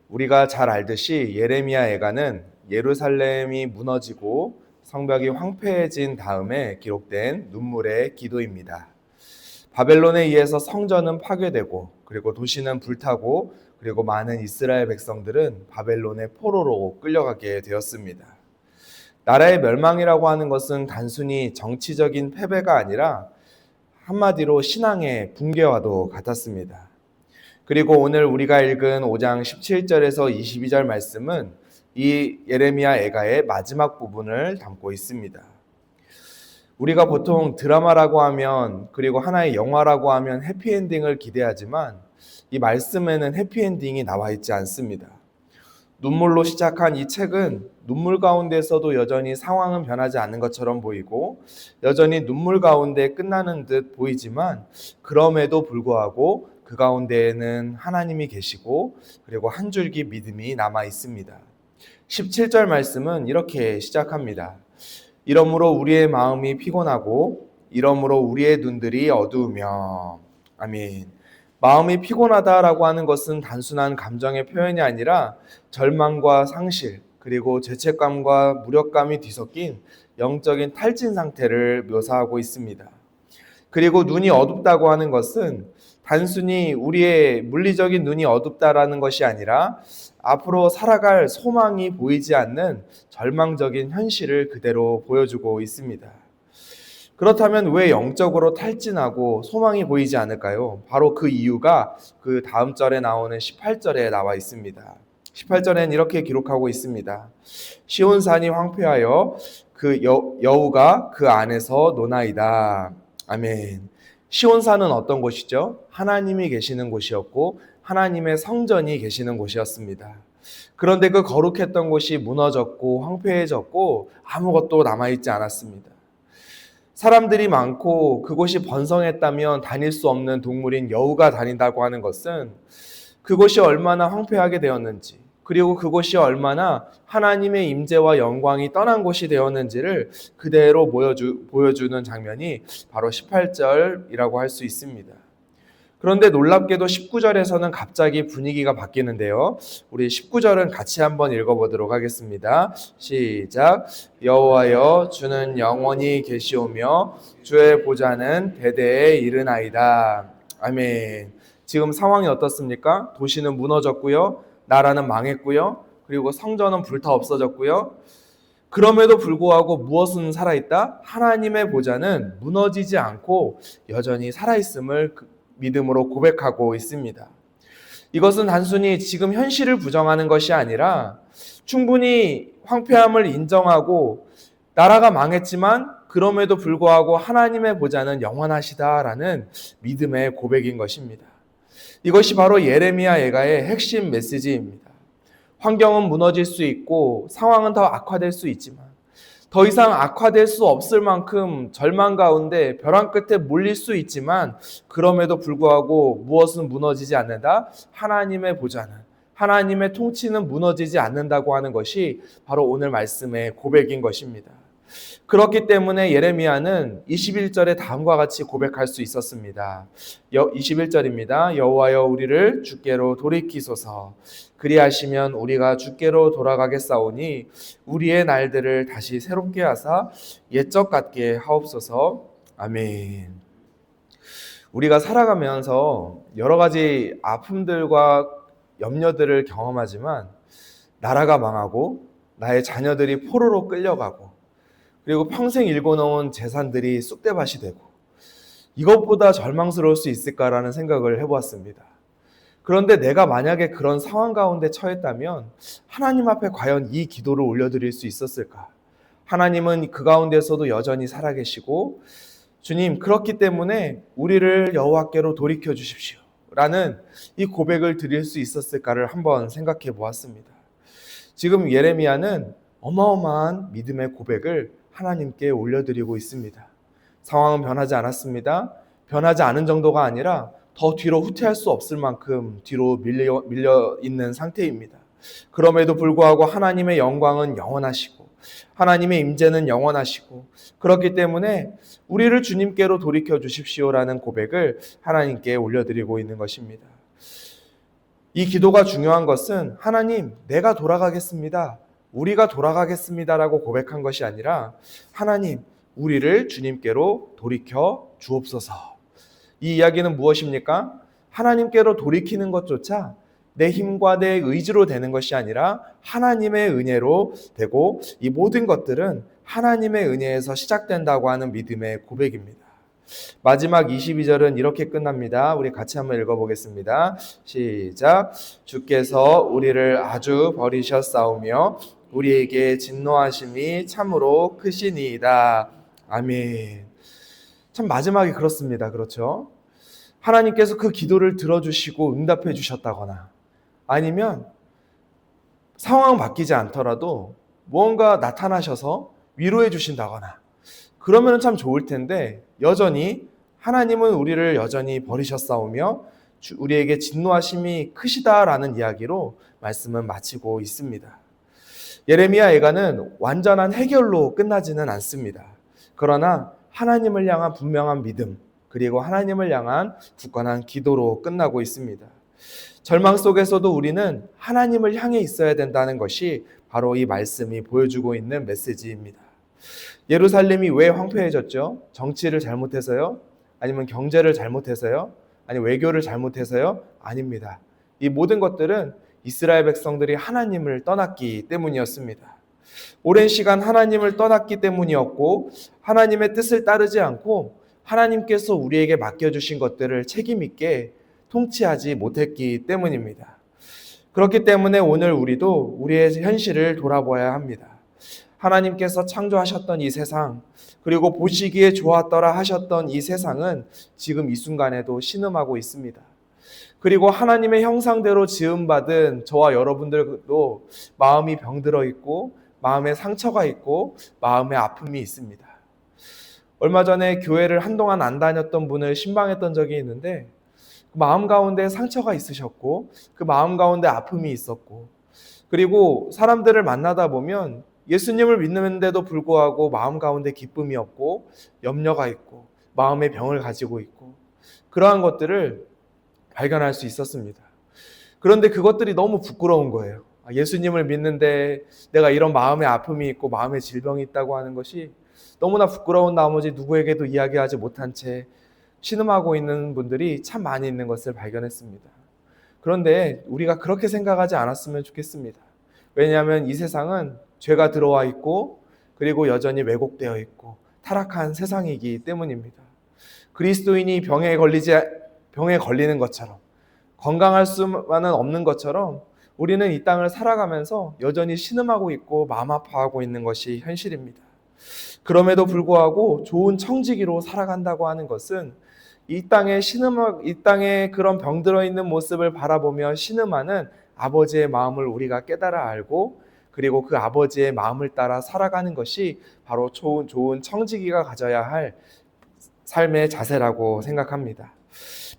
우리가 잘 알듯이 예레미야 애가는 예루살렘이 무너지고 성벽이 황폐해진 다음에 기록된 눈물의 기도입니다. 바벨론에 의해서 성전은 파괴되고 그리고 도시는 불타고 그리고 많은 이스라엘 백성들은 바벨론의 포로로 끌려가게 되었습니다. 나라의 멸망이라고 하는 것은 단순히 정치적인 패배가 아니라 한마디로 신앙의 붕괴와도 같았습니다. 그리고 오늘 우리가 읽은 5장 17절에서 22절 말씀은 이 예레미야 애가의 마지막 부분을 담고 있습니다. 우리가 보통 드라마라고 하면 그리고 하나의 영화라고 하면 해피엔딩을 기대하지만 이 말씀에는 해피엔딩이 나와 있지 않습니다. 눈물로 시작한 이 책은 눈물 가운데서도 여전히 상황은 변하지 않는 것처럼 보이고 여전히 눈물 가운데 끝나는 듯 보이지만 그럼에도 불구하고 그 가운데에는 하나님이 계시고 그리고 한 줄기 믿음이 남아 있습니다. 17절 말씀은 이렇게 시작합니다. 이러므로 우리의 마음이 피곤하고 이러므로 우리의 눈들이 어두우며. 아멘. 마음이 피곤하다라고 하는 것은 단순한 감정의 표현이 아니라 절망과 상실 그리고 죄책감과 무력감이 뒤섞인 영적인 탈진 상태를 묘사하고 있습니다. 그리고 눈이 어둡다고 하는 것은 단순히 우리의 물리적인 눈이 어둡다라는 것이 아니라 앞으로 살아갈 소망이 보이지 않는 절망적인 현실을 그대로 보여주고 있습니다. 그렇다면 왜 영적으로 탈진하고 소망이 보이지 않을까요? 바로 그 이유가 그 다음 절에 나오는 18절에 나와 있습니다. 18절엔 이렇게 기록하고 있습니다. 시온산이 황폐하여 그 여우가 그 안에서 노나이다. 아멘. 시온산은 어떤 곳이죠? 하나님이 계시는 곳이었고 하나님의 성전이 계시는 곳이었습니다. 그런데 그 거룩했던 곳이 무너졌고 황폐해졌고 아무것도 남아있지 않았습니다. 사람들이 많고 그곳이 번성했다면 다닐 수 없는 동물인 여우가 다닌다고 하는 것은 그곳이 얼마나 황폐하게 되었는지 그리고 그곳이 얼마나 하나님의 임재와 영광이 떠난 곳이 되었는지를 그대로 보여주는 장면이 바로 18절이라고 할 수 있습니다. 그런데 놀랍게도 19절에서는 갑자기 분위기가 바뀌는데요. 우리 19절은 같이 한번 읽어보도록 하겠습니다. 시작. 여호와여 주는 영원히 계시오며 주의 보좌는 대대에 이르나이다. 아멘. 지금 상황이 어떻습니까? 도시는 무너졌고요. 나라는 망했고요. 그리고 성전은 불타 없어졌고요. 그럼에도 불구하고 무엇은 살아있다? 하나님의 보좌는 무너지지 않고 여전히 살아있음을 믿음으로 고백하고 있습니다. 이것은 단순히 지금 현실을 부정하는 것이 아니라 충분히 황폐함을 인정하고 나라가 망했지만 그럼에도 불구하고 하나님의 보좌는 영원하시다라는 믿음의 고백인 것입니다. 이것이 바로 예레미야 애가의 핵심 메시지입니다. 환경은 무너질 수 있고 상황은 더 악화될 수 있지만 더 이상 악화될 수 없을 만큼 절망 가운데 벼랑 끝에 몰릴 수 있지만 그럼에도 불구하고 무엇은 무너지지 않는다? 하나님의 보좌는, 하나님의 통치는 무너지지 않는다고 하는 것이 바로 오늘 말씀의 고백인 것입니다. 그렇기 때문에 예레미야는 21절에 다음과 같이 고백할 수 있었습니다. 21절입니다. 여호와여 우리를 주께로 돌이키소서. 그리하시면 우리가 주께로 돌아가겠사오니 우리의 날들을 다시 새롭게 하사 옛적 같게 하옵소서. 아멘. 우리가 살아가면서 여러 가지 아픔들과 염려들을 경험하지만 나라가 망하고 나의 자녀들이 포로로 끌려가고 그리고 평생 일궈놓은 재산들이 쑥대밭이 되고 이것보다 절망스러울 수 있을까라는 생각을 해보았습니다. 그런데 내가 만약에 그런 상황 가운데 처했다면 하나님 앞에 과연 이 기도를 올려드릴 수 있었을까? 하나님은 그 가운데서도 여전히 살아계시고 주님 그렇기 때문에 우리를 여호와께로 돌이켜 주십시오 라는 이 고백을 드릴 수 있었을까를 한번 생각해 보았습니다. 지금 예레미야는 어마어마한 믿음의 고백을 하나님께 올려드리고 있습니다. 상황은 변하지 않았습니다. 변하지 않은 정도가 아니라 더 뒤로 후퇴할 수 없을 만큼 뒤로 밀려 있는 상태입니다. 그럼에도 불구하고 하나님의 영광은 영원하시고 하나님의 임재는 영원하시고 그렇기 때문에 우리를 주님께로 돌이켜 주십시오라는 고백을 하나님께 올려드리고 있는 것입니다. 이 기도가 중요한 것은 하나님, 내가 돌아가겠습니다. 우리가 돌아가겠습니다라고 고백한 것이 아니라 하나님, 우리를 주님께로 돌이켜 주옵소서. 이 이야기는 무엇입니까? 하나님께로 돌이키는 것조차 내 힘과 내 의지로 되는 것이 아니라 하나님의 은혜로 되고 이 모든 것들은 하나님의 은혜에서 시작된다고 하는 믿음의 고백입니다. 마지막 22절은 이렇게 끝납니다. 우리 같이 한번 읽어보겠습니다. 시작. 주께서 우리를 아주 버리셨사오며 우리에게 진노하심이 참으로 크시니이다. 아멘. 참 마지막이 그렇습니다. 그렇죠? 하나님께서 그 기도를 들어주시고 응답해 주셨다거나 아니면 상황 바뀌지 않더라도 무언가 나타나셔서 위로해 주신다거나 그러면 참 좋을 텐데 여전히 하나님은 우리를 여전히 버리셨사오며 우리에게 진노하심이 크시다라는 이야기로 말씀은 마치고 있습니다. 예레미야 예가는 완전한 해결로 끝나지는 않습니다. 그러나 하나님을 향한 분명한 믿음 그리고 하나님을 향한 굳건한 기도로 끝나고 있습니다. 절망 속에서도 우리는 하나님을 향해 있어야 된다는 것이 바로 이 말씀이 보여주고 있는 메시지입니다. 예루살렘이 왜 황폐해졌죠? 정치를 잘못해서요? 아니면 경제를 잘못해서요? 아니면 외교를 잘못해서요? 아닙니다. 이 모든 것들은 이스라엘 백성들이 하나님을 떠났기 때문이었습니다. 오랜 시간 하나님을 떠났기 때문이었고 하나님의 뜻을 따르지 않고 하나님께서 우리에게 맡겨주신 것들을 책임있게 통치하지 못했기 때문입니다. 그렇기 때문에 오늘 우리도 우리의 현실을 돌아보아야 합니다. 하나님께서 창조하셨던 이 세상, 그리고 보시기에 좋았더라 하셨던 이 세상은 지금 이 순간에도 신음하고 있습니다. 그리고 하나님의 형상대로 지음받은 저와 여러분들도 마음이 병들어 있고 마음에 상처가 있고 마음에 아픔이 있습니다. 얼마 전에 교회를 한동안 안 다녔던 분을 신방했던 적이 있는데 마음 가운데 상처가 있으셨고 그 마음 가운데 아픔이 있었고 그리고 사람들을 만나다 보면 예수님을 믿는데도 불구하고 마음 가운데 기쁨이 없고 염려가 있고 마음의 병을 가지고 있고 그러한 것들을 발견할 수 있었습니다. 그런데 그것들이 너무 부끄러운 거예요. 예수님을 믿는데 내가 이런 마음의 아픔이 있고 마음의 질병이 있다고 하는 것이 너무나 부끄러운 나머지 누구에게도 이야기하지 못한 채 신음하고 있는 분들이 참 많이 있는 것을 발견했습니다. 그런데 우리가 그렇게 생각하지 않았으면 좋겠습니다. 왜냐하면 이 세상은 죄가 들어와 있고 그리고 여전히 왜곡되어 있고 타락한 세상이기 때문입니다. 그리스도인이 병에 걸리는 것처럼 건강할 수만은 없는 것처럼 우리는 이 땅을 살아가면서 여전히 신음하고 있고 마음 아파하고 있는 것이 현실입니다. 그럼에도 불구하고 좋은 청지기로 살아간다고 하는 것은 이 땅에 그런 병들어 있는 모습을 바라보며 신음하는 아버지의 마음을 우리가 깨달아 알고 그리고 그 아버지의 마음을 따라 살아가는 것이 바로 좋은 청지기가 가져야 할 삶의 자세라고 생각합니다.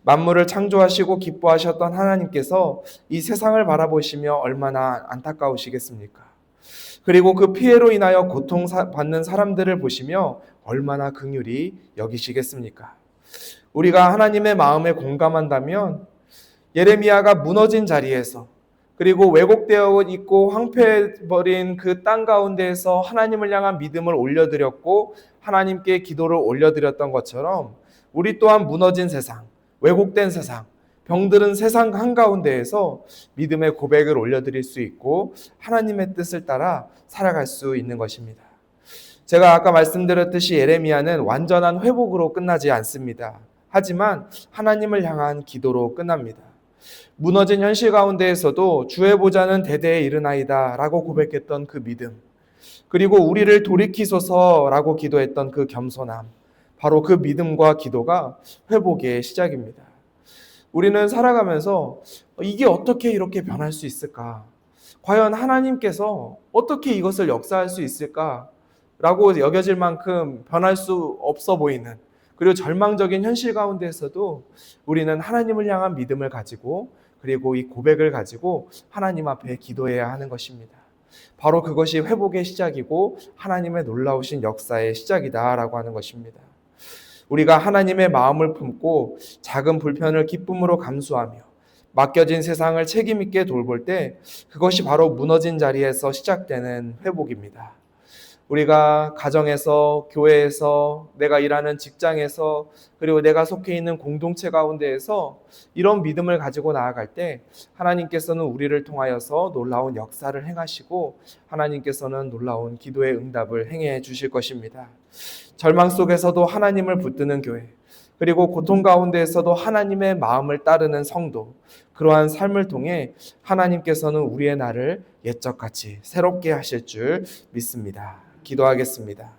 만물을 창조하시고 기뻐하셨던 하나님께서 이 세상을 바라보시며 얼마나 안타까우시겠습니까? 그리고 그 피해로 인하여 고통받는 사람들을 보시며 얼마나 긍휼히 여기시겠습니까? 우리가 하나님의 마음에 공감한다면 예레미야가 무너진 자리에서 그리고 왜곡되어 있고 황폐해버린 그 땅 가운데에서 하나님을 향한 믿음을 올려드렸고 하나님께 기도를 올려드렸던 것처럼 우리 또한 무너진 세상, 왜곡된 세상, 병들은 세상 한가운데에서 믿음의 고백을 올려드릴 수 있고 하나님의 뜻을 따라 살아갈 수 있는 것입니다. 제가 아까 말씀드렸듯이 예레미야는 완전한 회복으로 끝나지 않습니다. 하지만 하나님을 향한 기도로 끝납니다. 무너진 현실 가운데에서도 주의 보좌는 대대에 이르나이다 라고 고백했던 그 믿음, 그리고 우리를 돌이키소서라고 기도했던 그 겸손함, 바로 그 믿음과 기도가 회복의 시작입니다. 우리는 살아가면서 이게 어떻게 이렇게 변할 수 있을까? 과연 하나님께서 어떻게 이것을 역사할 수 있을까? 라고 여겨질 만큼 변할 수 없어 보이는 그리고 절망적인 현실 가운데에서도 우리는 하나님을 향한 믿음을 가지고 그리고 이 고백을 가지고 하나님 앞에 기도해야 하는 것입니다. 바로 그것이 회복의 시작이고 하나님의 놀라우신 역사의 시작이다라고 하는 것입니다. 우리가 하나님의 마음을 품고 작은 불편을 기쁨으로 감수하며 맡겨진 세상을 책임 있게 돌볼 때 그것이 바로 무너진 자리에서 시작되는 회복입니다. 우리가 가정에서, 교회에서, 내가 일하는 직장에서, 그리고 내가 속해 있는 공동체 가운데에서 이런 믿음을 가지고 나아갈 때 하나님께서는 우리를 통하여서 놀라운 역사를 행하시고 하나님께서는 놀라운 기도의 응답을 행해 주실 것입니다. 절망 속에서도 하나님을 붙드는 교회, 그리고 고통 가운데에서도 하나님의 마음을 따르는 성도, 그러한 삶을 통해 하나님께서는 우리의 날을 옛적같이 새롭게 하실 줄 믿습니다. 기도하겠습니다.